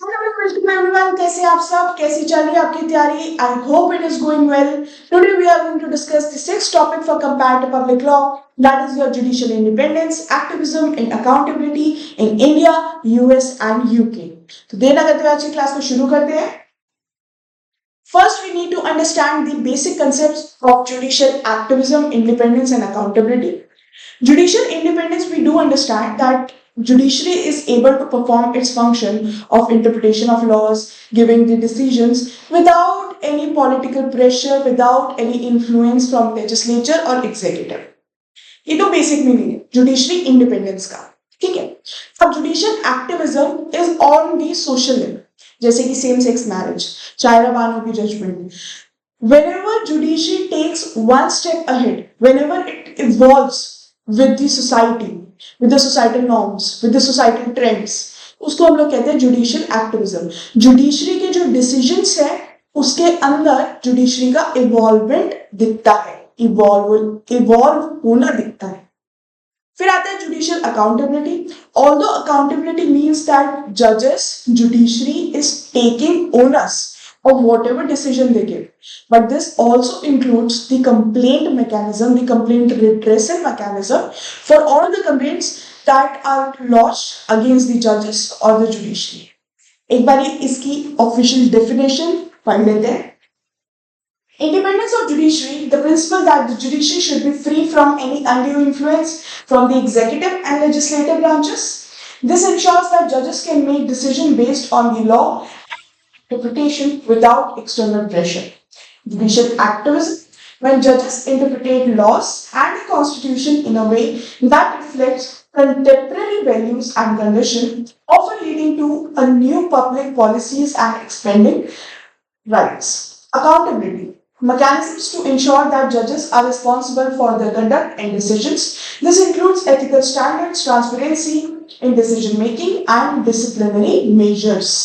Welcome everyone. कैसे हैं आप सब? कैसी चल रही है आपकी तैयारी? I hope it is going well. Today we are going to discuss the sixth topic for comparative public law, that is your judicial independence, activism and accountability in India, US and UK. तो देर ना करते हुए आज की class को शुरू करते हैं. First, we need to understand the basic concepts of judicial activism, independence and accountability. Judicial independence, we do understand that judiciary is able to perform its function of interpretation of laws, giving the decisions without any political pressure, without any influence from legislature or executive. ये तो basic meaning है judiciary independence का. ठीक है. अब judicial activism is on the social level, जैसे कि same sex marriage, China Bano की judgement. Whenever judiciary takes one step ahead, whenever it evolves with the society, with the societal norms, with the societal trends, उसको हम लोग कहते हैं judicial activism. Judiciary के जो डिसीजंस है उसके अंदर जुडिशरी का इवॉल्वमेंट दिखता है, इवॉल्व होना दिखता है. फिर आता है judicial accountability. Although accountability means that जजेस, judiciary is taking owners of whatever decision they give. But this also includes the complaint mechanism, the complaint redressal mechanism for all the complaints that are lodged against the judges or the judiciary. एक बार इसकी official definition पढ़ लेते हैं. Independence of judiciary, the principle that the judiciary should be free from any undue influence from the executive and legislative branches. This ensures that judges can make decisions based on the law interpretation without external pressure. Judicial activism, when judges interpret laws and the constitution in a way that reflects contemporary values and conditions, often leading to a new public policies and expanding rights. Accountability, mechanisms to ensure that judges are responsible for their conduct and decisions. This includes ethical standards, transparency in decision making and disciplinary measures.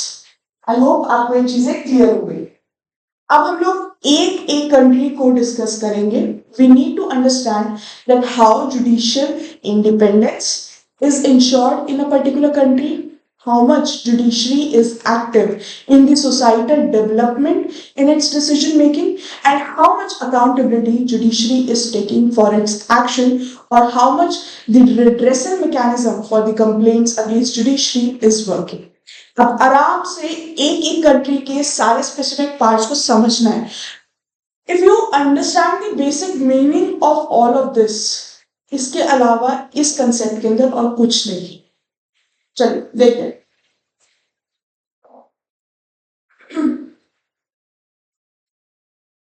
I hope आपको ये चीजें clear हो गई. अब हम लोग एक एक कंट्री को डिस्कस करेंगे. We need to understand that how judicial independence is ensured in a particular country, how much judiciary is active in the societal development in its decision making, and how much accountability judiciary is taking for its action, or how much the redressal mechanism for the complaints against judiciary is working. अब आराम से एक एक country के सारे specific parts को समझना है. If you understand the basic meaning of all of this, इसके अलावा इस कंसेप्ट के अंदर और कुछ नहीं. चलिए देखते हैं.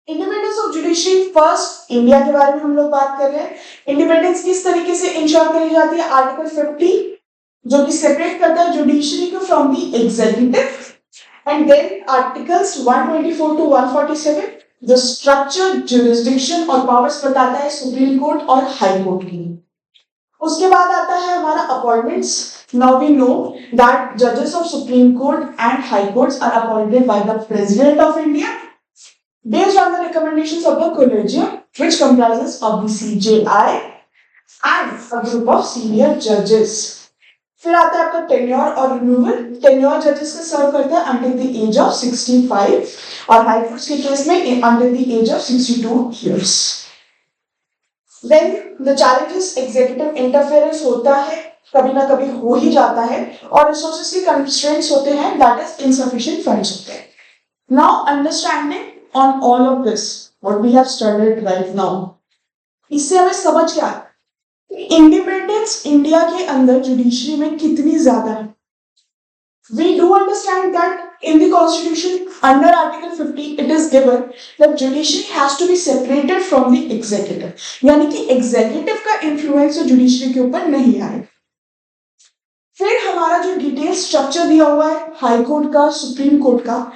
Independence of judiciary, first India के बारे में हम लोग बात कर रहे हैं. इंडिपेंडेंस किस तरीके से इंश्योर करी जाती है? आर्टिकल 50 जो कि सेपरेट करता है जुडिशरी को from the executive, and then articles 124 to 147 जो स्ट्रक्चर, जुरिस्डिक्शन और पावर्स बताता है सुप्रीम कोर्ट और हाई कोर्ट की. उसके बाद आता है हमारा appointments. Now we know that जजेस of supreme court and high courts are appointed by the president of India based on the recommendations of the collegium, which comprises of the CJI and a group of senior judges. फिर आता है आपका tenure और renewal. Tenure जजेस का सर्व करता है until the age of 65 और हाई कोर्ट्स के केस में until the age of 62 years. Then the challenges, executive interference होता है, कभी ना कभी हो ही जाता है, और रिसोर्सेज के कंस्ट्रेंट्स होते हैं, दैट इज इनसफिशिएंट फंड्स होते हैं. Now understanding on all of this what we have studied right now, इससे हमें समझ क्या इंडिपेंडेंस इंडिया के अंदर जुडिशरी में कितनी ज्यादा है. We do understand that in the constitution under article 50 it is given that judiciary has to be separated from the executive, यानी कि एग्जीक्यूटिव का इन्फ्लुएंस जुडिशरी के ऊपर नहीं आएगा. फिर हमारा जो डिटेल स्ट्रक्चर दिया हुआ है हाई कोर्ट का, सुप्रीम कोर्ट का,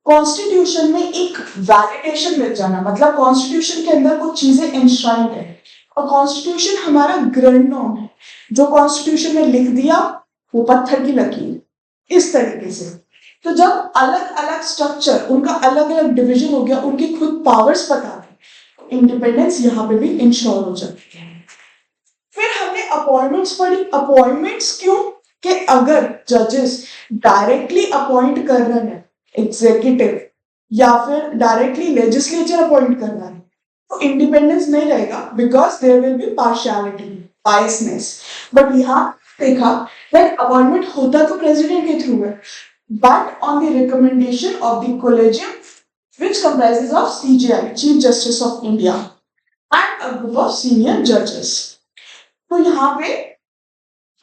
कॉन्स्टिट्यूशन में एक वैलिडेशन मिल जाना, मतलब कॉन्स्टिट्यूशन के अंदर कुछ चीजें इंश्राइंड है, और कॉन्स्टिट्यूशन हमारा ग्रैंड नॉर्म है. जो कॉन्स्टिट्यूशन में लिख दिया वो पत्थर की लकीर, इस तरीके से. तो जब अलग अलग स्ट्रक्चर, उनका अलग अलग डिवीजन हो गया, उनकी खुद पावर्स पता है, इंडिपेंडेंस यहाँ पे भी इंश्योर हो जाती है. फिर हमने अपॉइंटमेंट्स पढ़ी. अपॉइंटमेंट्स क्यों? कि अगर जजेस डायरेक्टली अपॉइंट कर रहे हैं एग्जीक्यूटिव या फिर डायरेक्टली लेजिस्लेचर अपॉइंट कर रहा है तो इंडिपेंडेंस नहीं रहेगा, because there will be partiality, biasness. But यहाँ देखा दैट अपॉइंटमेंट होता तो प्रेसिडेंट के थ्रू है, but on the recommendation of the collegium which comprises of CJI, Chief Justice of India, and a group of senior judges। तो यहाँ पे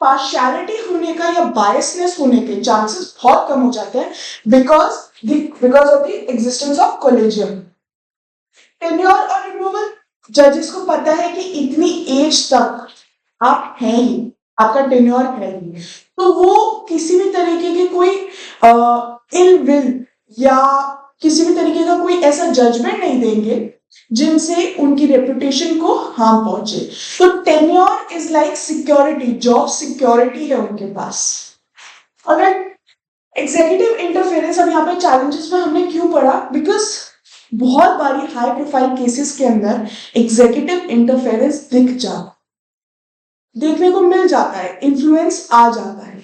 partiality होने का या बायसनेस होने के चांसेस बहुत कम हो जाते हैं because of the existence of collegium. Tenure और रिमूवल, जजेस को पता है कि इतनी एज तक आप हैं ही, आपका टेन्योर है ही, तो वो किसी भी तरीके की कोई इल विल या किसी भी तरीके का कोई ऐसा जजमेंट नहीं देंगे जिनसे उनकी रेपुटेशन को हार्म पहुंचे। तो tenure is like security, job security है उनके पास। अगर एग्जीक्यूटिव इंटरफेरेंस, अब यहाँ पे चैलेंजेस में हमने क्यों पढ़ा, बिकॉज बहुत बारी हाई प्रोफाइल केसेस के अंदर एग्जीक्यूटिव इंटरफेरेंस देखने को मिल जाता है, इन्फ्लुएंस आ जाता है।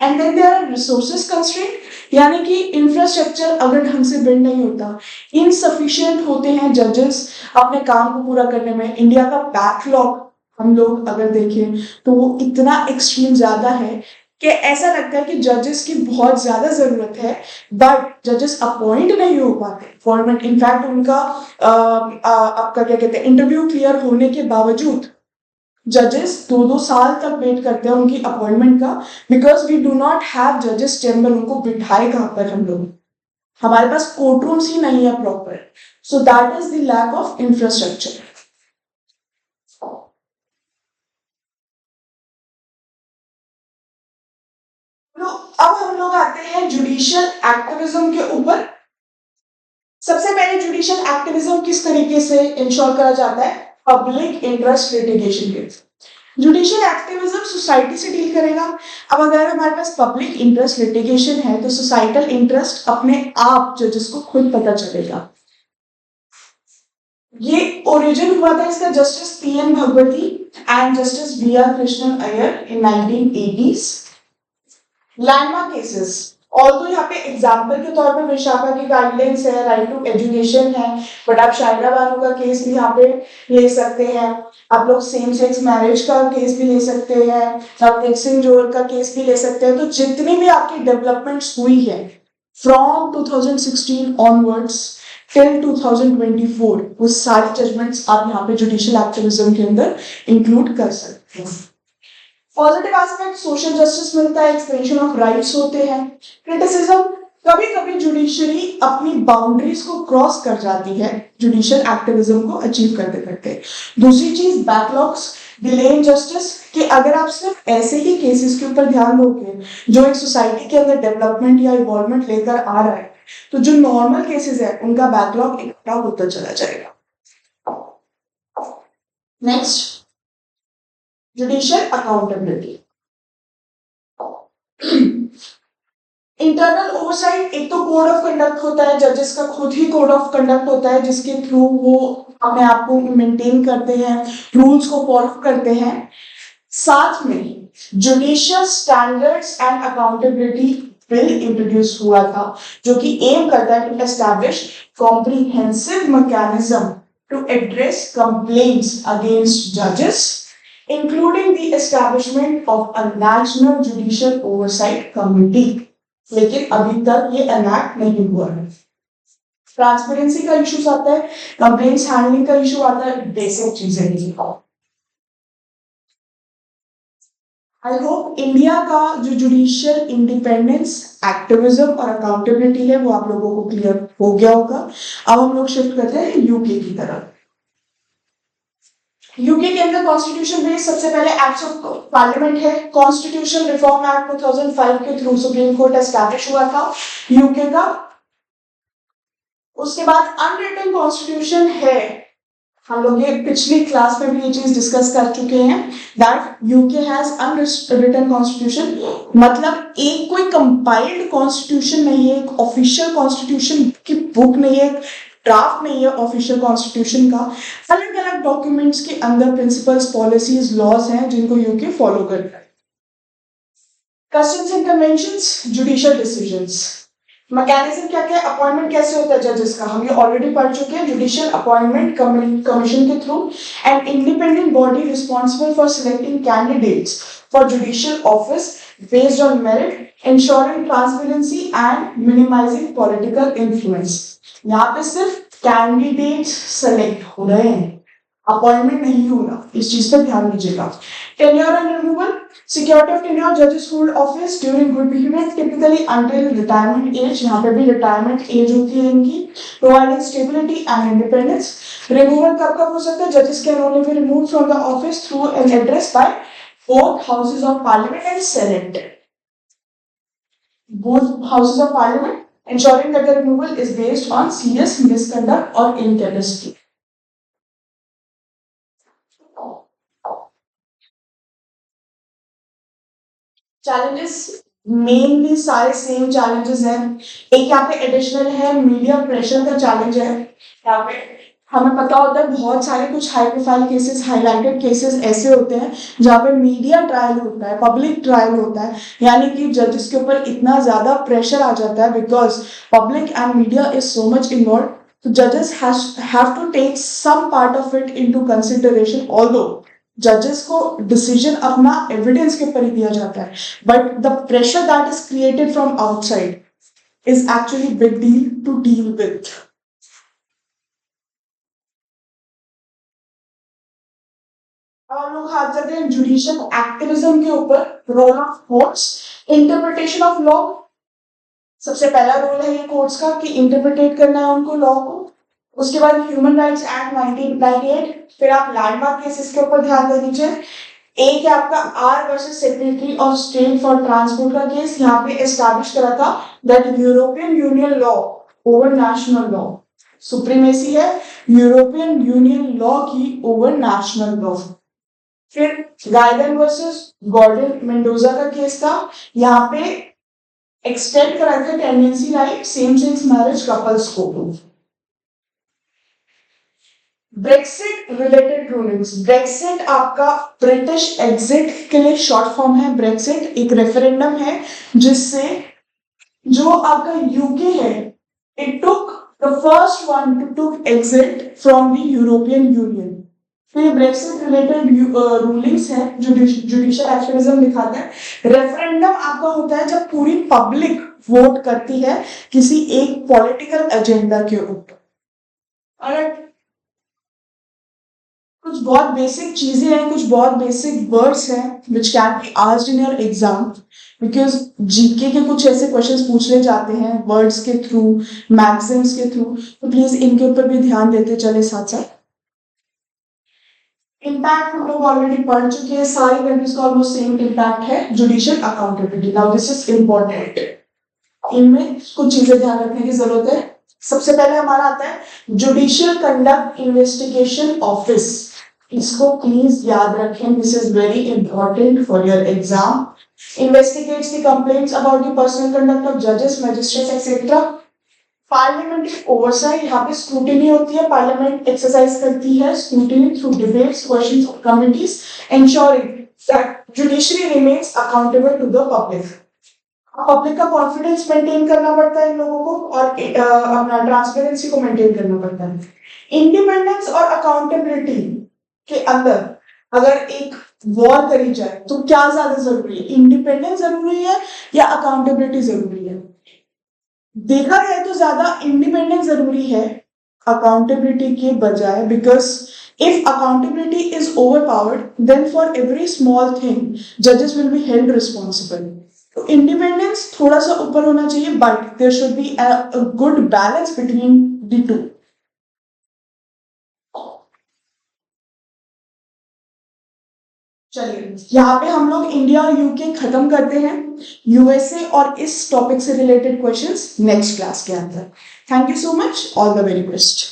And then there are resources constraint, यानी कि इंफ्रास्ट्रक्चर अगर ढंग से बिल्ड नहीं होता, इनसफिशिएंट होते हैं जजेस अपने काम को पूरा करने में। इंडिया का बैकलॉग हम लोग अगर देखें तो वो इतना एक्सट्रीम ज्यादा है कि ऐसा लगता है कि जजेस की बहुत ज्यादा जरूरत है, बट जजेस अपॉइंट नहीं हो पाते गवर्नमेंट। इनफैक्ट उनका आपका क्या कहते हैं, इंटरव्यू क्लियर होने के बावजूद जजेस 2-2 साल तक वेट करते हैं उनकी अपॉइंटमेंट का, because we do not have जजेस चेम्बर। उनको बिठाए कहाँ पर हम लोग, हमारे पास कोर्ट रूम्स ही नहीं है proper. So that is the lack of infrastructure. अब हम लोग आते हैं जुडिशियल एक्टिविज्म के ऊपर। सबसे पहले जुडिशियल एक्टिविज्म किस तरीके से इंश्योर करा जाता है, पब्लिक इंटरेस्ट लिटिगेशन के। जुडिशियल एक्टिविज्म सोसाइटी से डील करेगा। अब अगर हमारे पास पब्लिक इंटरेस्ट लिटिगेशन है तो सोसाइटल इंटरेस्ट अपने आप जजेस को खुद पता चलेगा। ये ओरिजिन हुआ था इसका justice PN Bhagwati and justice BR Krishnan Iyer in 1980s। Landmark cases, और तो यहाँ पे एग्जाम्पल के तौर पे विशाखा की गाइडलाइंस है, राइट टू एजुकेशन है, बट आप शायरा बानो का केस भी यहाँ पे ले सकते हैं, आप लोग सेम सेक्स मैरिज का केस भी ले सकते हैं, आप सिंह जोहर का केस भी ले सकते हैं। तो जितनी भी आपकी डेवलपमेंट्स हुई है फ्रॉम 2016 ऑनवर्ड्स टिल 2024, वो सारी जजमेंट्स आप यहाँ पे जुडिशियल एक्टिविज्म के अंदर इंक्लूड कर सकते हैं। पॉजिटिव एस्पेक्ट, सोशल जस्टिस मिलता है, एक्सपेंशन ऑफ राइट्स होते हैं। क्रिटिसिज्म, कभी कभी जुडिशरी अपनी बाउंड्रीज को क्रॉस कर जाती है जुडिशियल एक्टिविज्म को अचीव करते करते। दूसरी चीज बैकलॉग्स, डिले इन जस्टिस, कि अगर आप सिर्फ ऐसे ही केसेस के ऊपर ध्यान दोगे जो एक सोसाइटी के अंदर डेवलपमेंट या इवॉल्वमेंट लेकर आ रहा है, तो जो नॉर्मल केसेस है उनका बैकलॉग इकट्ठा होता चला जाएगा। Next, judicial accountability. Internal oversight, एक तो कोड ऑफ कंडक्ट होता है, जजेस का खुद ही कोड ऑफ कंडक्ट होता है जिसके थ्रू वो अपने आप को मेंटेन करते हैं, रूल्स को फॉलो करते हैं। साथ में judicial standards and accountability bill introduce हुआ था जो कि एम करता है to establish comprehensive mechanism to address complaints against जजेस, including the establishment of a national judicial oversight committee। लेकिन अभी तक ये एनैक्ट नहीं हुआ है। ट्रांसपेरेंसी का इश्यूज आता है, कंप्लेंट्स हैंडलिंग का इशू आता है, बेसिक चीजें नहीं। आई होप इंडिया का जो जुडिशियल इंडिपेंडेंस, एक्टिविज्म और अकाउंटेबिलिटी है वो आप लोगों को क्लियर हो गया होगा। अब हम लोग शिफ्ट करते हैं यूके की तरफ। यूके के अंदर कॉन्स्टिट्यूशन बेस्ड सबसे पहले एक्ट ऑफ पार्लियामेंट है। कॉन्स्टिट्यूशन रिफॉर्म एक्ट 2005 के थ्रू सुप्रीम कोर्ट एस्टैब्लिश हुआ था यूके का। उसके बाद अनरिटन कॉन्स्टिट्यूशन है, हम लोग ये पिछली क्लास में भी ये चीज डिस्कस कर चुके हैं, that UK has unwritten constitution. मतलब एक कोई कंपाइल्ड कॉन्स्टिट्यूशन नहीं है, एक ऑफिशियल कॉन्स्टिट्यूशन की बुक नहीं है, ड्राफ्ट नहीं है ऑफिशियल कॉन्स्टिट्यूशन का। अलग अलग डॉक्यूमेंट्स के अंदर प्रिंसिपल्स, पॉलिसीज, लॉज हैं जिनको यूके फॉलो करता है। Customs and conventions, judicial decisions. Mechanism क्या क्या है, अपॉइंटमेंट कैसे होता है जजेस का, हम ये ऑलरेडी पढ़ चुके हैं, जुडिशियल अपॉइंटमेंट कमीशन के through, and independent body responsible for selecting candidates for judicial office based on merit, ensuring transparency and minimizing political influence। यहाँ पे सिर्फ कैंडिडेट्स सेलेक्ट हो रहे हैं, अपॉइंटमेंट नहीं होगा, इस चीज पे ध्यान दीजिएगा। Tenure and removal, security of tenure, जजेस hold office during good behaviour typically until retirement age, यहाँ पे भी रिटायरमेंट एज होती है इनकी, providing stability and independence. Removal कब कब हो सकता है, जजेस can only be removed from the office through an address by both houses of parliament and senate, both houses of parliament, ensuring that the removal is based on serious misconduct or incapacity। Challenges mainly सारे same challenges हैं, एक यहाँ पे additional है, media pressure का challenge है। यहाँ पे हमें पता होता है बहुत सारे कुछ high profile cases, highlighted cases ऐसे होते हैं जहाँ पे मीडिया ट्रायल होता है, पब्लिक ट्रायल होता है, यानी कि जजेस के ऊपर इतना ज्यादा प्रेशर आ जाता है because public and media is so much involve, तो जजेस have to take some part of it into consideration. Although जजेस को डिसीजन अपना एविडेंस के ऊपर ही दिया जाता है, but the pressure that is created from outside is actually big deal to deal with. और लोग हाथ जाते हैं जुडिशियल एक्टिविज्म के ऊपर, role of courts, interpretation of law. सबसे पहला रोल है ये कोर्ट्स का कि इंटरप्रिटेट करना है उनको लॉ को। उसके बाद ह्यूमन राइट्स एक्ट 1998, फिर आप लैंडमार्क केसेस के ऊपर ध्यान दे दीजिए। एक है आपका R versus secretary of state for transport का केस, यहाँ पे एस्टैब्लिश करा था that European union law over national law, supremacy है यूरोपियन यूनियन लॉ की ओवर नेशनल लॉ। फिर गाइडन वर्सेस गॉर्डन मेंडोजा का केस था, यहाँ पे एक्सटेंड करा था tendency right same sex marriage couples को। ब्रेक्सिट रिलेटेड रूलिंग्स, ब्रेक्सिट आपका ब्रिटिश एग्जिट के लिए शॉर्ट फॉर्म है। ब्रेक्सिट एक रेफरेंडम है जिससे जो आपका यूके है, it took the first one to took exit from the European Union. तो ये ब्रेक्सिट रिलेटेड रूलिंग्स है, जुडिशियल एक्टिविज्म दिखाते हैं। रेफरेंडम आपका होता है जब पूरी पब्लिक वोट करती है किसी एक पॉलिटिकल एजेंडा के ऊपर। और कुछ बहुत बेसिक चीजें हैं, कुछ बहुत बेसिक वर्ड्स हैं which can be asked in your exam, because GK के कुछ ऐसे क्वेश्चंस पूछने जाते हैं वर्ड्स के थ्रू, मैक्सिम्स के थ्रू, तो प्लीज इनके ऊपर भी ध्यान देते चले साथ साथ। इम्पैक्ट हम लोग ऑलरेडी पढ़ चुके हैं, सारी कंट्रीज का ऑलमोस्ट सेम इम्पैक्ट है। Judicial accountability, now this is important, इनमें कुछ चीजें ध्यान रखने की जरूरत है। सबसे पहले हमारा आता है जुडिशियल कंडक्ट इन्वेस्टिगेशन ऑफिस, इसको प्लीज याद रखें, this is very important for your exam. Investigates the complaints about the personal conduct of जजेस, मैजिस्ट्रेट्स एक्सेट्रा। पार्लियामेंट्री ओवरसाइट, यहाँ पे स्क्रूटिनी होती है, पार्लियामेंट एक्सरसाइज करती है scrutiny through debates, questions of committees, ensuring that judiciary remains accountable to the public. Public का confidence maintain करना पड़ता है इन लोगों को, और अपना ट्रांसपेरेंसी को मेंटेन करना पड़ता है। इंडिपेंडेंस और अकाउंटेबिलिटी के अंदर अगर एक वॉर करी जाए तो क्या ज्यादा जरूरी है, इंडिपेंडेंस जरूरी है या अकाउंटेबिलिटी जरूरी है? देखा जाए तो ज्यादा इंडिपेंडेंस जरूरी है अकाउंटेबिलिटी के बजाय, because if accountability is overpowered then for every small thing judges will be held responsible। तो इंडिपेंडेंस थोड़ा सा ऊपर होना चाहिए, but there should be a good balance between the two। चलिए यहाँ पे हम लोग इंडिया और यूके खत्म करते हैं, यूएसए और इस टॉपिक से रिलेटेड क्वेश्चंस नेक्स्ट क्लास के अंदर। Thank you so much, all the very best.